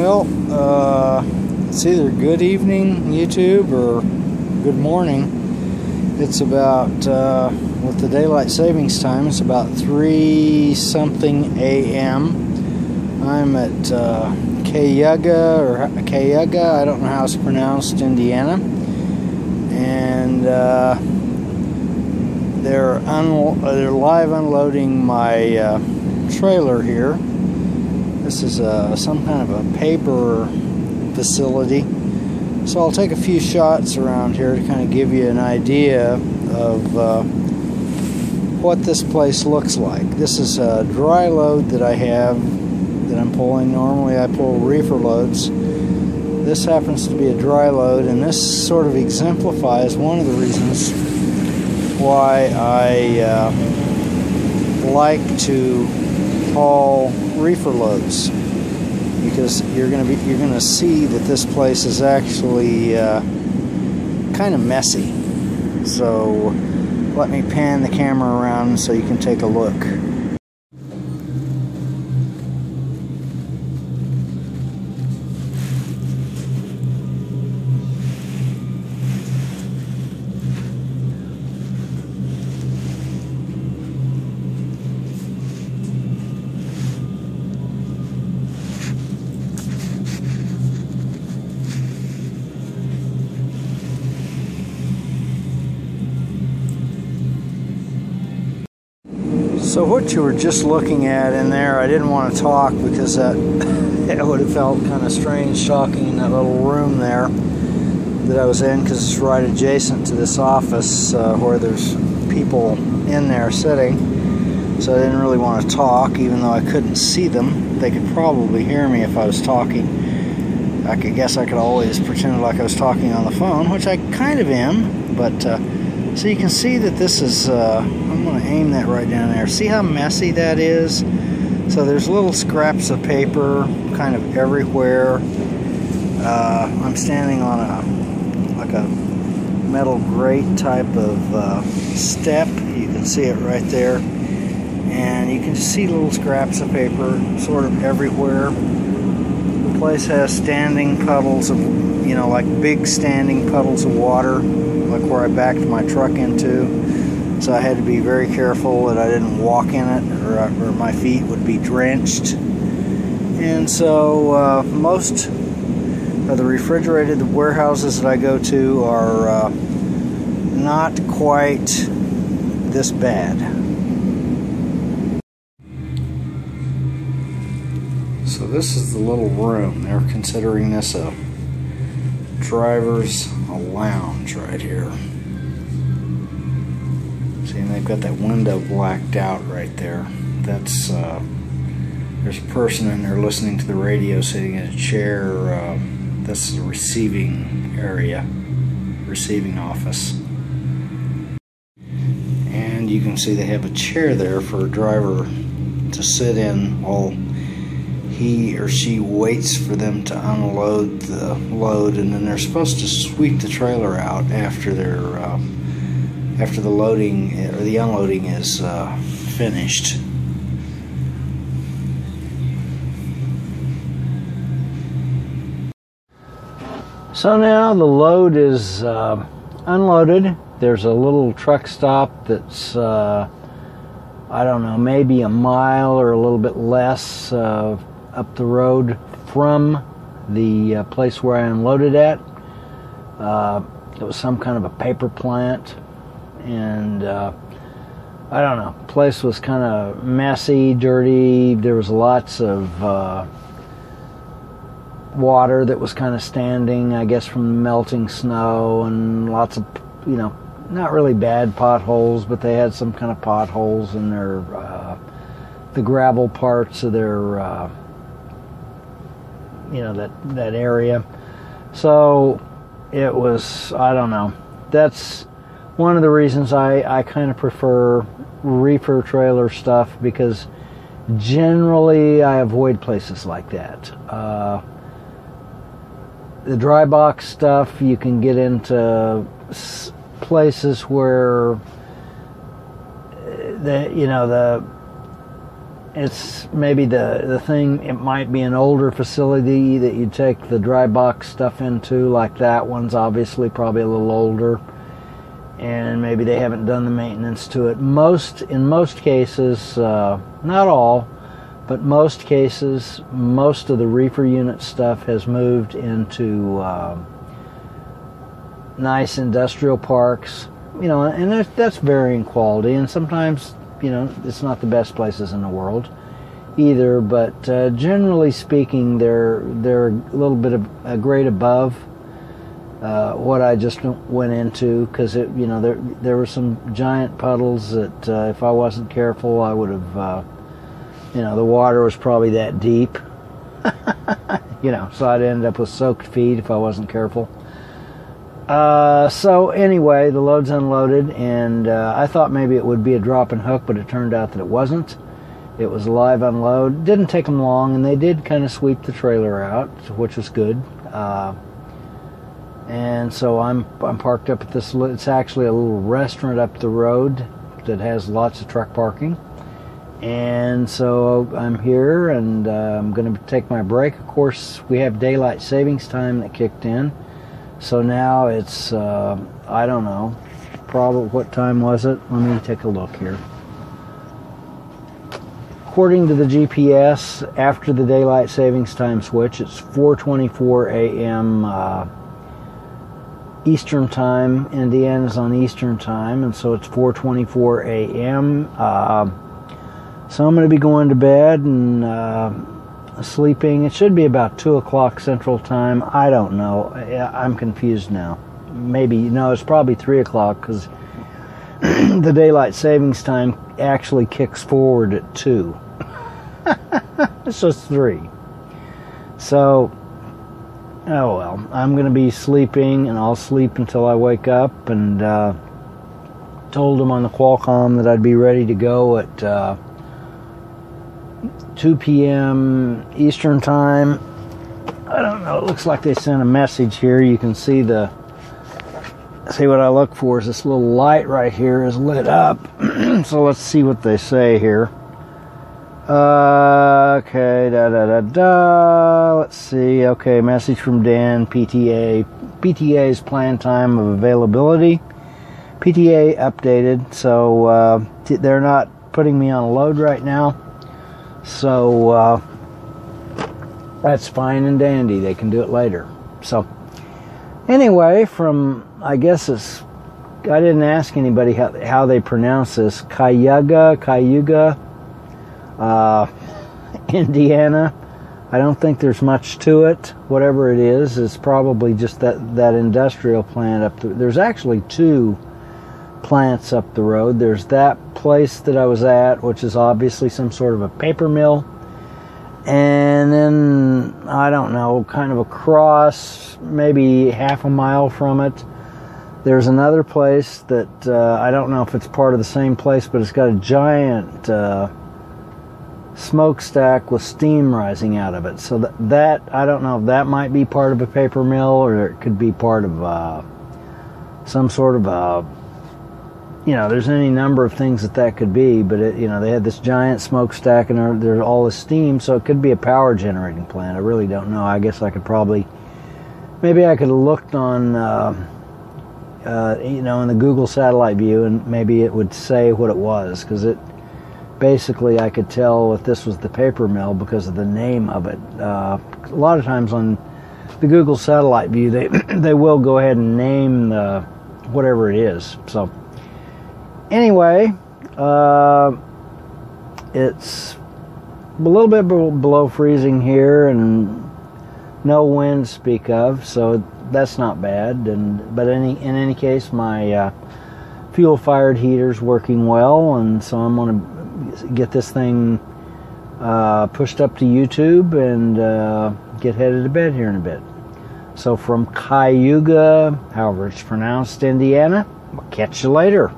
Well, it's either good evening, YouTube, or good morning. It's about, with the daylight savings time, it's about 3-something a.m. I'm at Cayuga, I don't know how it's pronounced, Indiana. And they're live unloading my trailer here. This is some kind of a paper facility, so I'll take a few shots around here to kind of give you an idea of what this place looks like. This is a dry load that I have that I'm pulling. Normally I pull reefer loads. This happens to be a dry load, and this sort of exemplifies one of the reasons why I like to haul reefer loads, because you're gonna see that this place is actually kind of messy. So let me pan the camera around so you can take a look. So what you were just looking at in there, I didn't want to talk because that it would have felt kind of strange talking in that little room there that I was in, because it's right adjacent to this office where there's people in there sitting. So I didn't really want to talk, even though I couldn't see them. They could probably hear me if I was talking. I guess I could always pretend like I was talking on the phone, which I kind of am, but so you can see that this is, I'm going to aim that right down there. See how messy that is? So there's little scraps of paper kind of everywhere. I'm standing on like a metal grate type of step. You can see it right there. And you can see little scraps of paper sort of everywhere. The place has standing puddles of, you know, like big standing puddles of water, like where I backed my truck into. So I had to be very careful that I didn't walk in it, or my feet would be drenched. And so most of the refrigerated warehouses that I go to are not quite this bad. So this is the little room. They're considering this a driver's lounge right here. See, and they've got that window blacked out right there. That's there's a person in there listening to the radio, sitting in a chair. This is a receiving area, receiving office. And you can see they have a chair there for a driver to sit in while he or she waits for them to unload the load, and then they're supposed to sweep the trailer out after they're after the loading or the unloading is finished. So now the load is unloaded. There's a little truck stop that's I don't know, maybe a mile or a little bit less up the road from the place where I unloaded at. It was some kind of a paper plant, and I don't know, the place was kind of messy, dirty. There was lots of water that was kind of standing, I guess, from the melting snow, and lots of, you know, not really bad potholes, but they had some kind of potholes in their the gravel parts of their you know, that area. So it was, I don't know, that's one of the reasons I kind of prefer reefer trailer stuff, because generally I avoid places like that. The dry box stuff, you can get into places where the it's maybe the thing, it might be an older facility that you take the dry box stuff into, like that one's obviously probably a little older, and maybe they haven't done the maintenance to it. In most cases, not all, but most cases, most of the reefer unit stuff has moved into nice industrial parks, and that's varying quality, and sometimes, it's not the best places in the world either, but generally speaking, they're a little bit of a grade above what I just went into, because there were some giant puddles that if I wasn't careful, I would have, the water was probably that deep, so I'd end up with soaked feet if I wasn't careful. So anyway, the load's unloaded, and I thought maybe it would be a drop and hook, but it turned out that it wasn't. It was a live unload. Didn't take them long, and they did kind of sweep the trailer out, which was good. And so I'm parked up at this. It's actually a little restaurant up the road that has lots of truck parking. And so I'm here, and I'm going to take my break. Of course, we have daylight savings time that kicked in. So now it's, I don't know, probably, what time was it? Let me take a look here. According to the GPS, after the daylight savings time switch, it's 4:24 a.m. Eastern time. Indiana's on Eastern time, and so it's 4:24 a.m. So I'm going to be going to bed and sleeping. It should be about 2 o'clock Central Time. I don't know. I'm confused now. Maybe, it's probably 3 o'clock, because the daylight savings time actually kicks forward at 2. So it's 3. So, oh well. I'm going to be sleeping, and I'll sleep until I wake up, and told them on the Qualcomm that I'd be ready to go at 2 p.m. Eastern time. I don't know, it looks like they sent a message here. You can see what I look for is this little light right here is lit up. So let's see what they say here. Okay, let's see. Okay, message from Dan, PTA. PTA's planned time of availability. PTA updated, so they're not putting me on a load right now. So that's fine and dandy. They can do it later. So anyway, I guess I didn't ask anybody how they pronounce this. Cayuga, Indiana. I don't think there's much to it. Whatever it is, it's probably just that industrial plant up there. There's actually 2 plants up the road. There's that place that I was at, which is obviously some sort of a paper mill, and then I don't know, kind of across, maybe half a mile from it, there's another place that I don't know if it's part of the same place, but it's got a giant smokestack with steam rising out of it. So that I don't know if that might be part of a paper mill, or it could be part of some sort of a, there's any number of things that could be, but they had this giant smokestack, and there's all this steam, so it could be a power generating plant. I really don't know. I guess I could maybe I could have looked on, in the Google satellite view, and maybe it would say what it was, because basically I could tell if this was the paper mill because of the name of it. A lot of times on the Google satellite view, they will go ahead and name whatever it is. So anyway, it's a little bit below freezing here, and no wind to speak of, so that's not bad. But in any case, my fuel-fired heater's working well, and so I'm going to get this thing pushed up to YouTube and get headed to bed here in a bit. So from Cayuga, however it's pronounced, Indiana, I'll catch you later.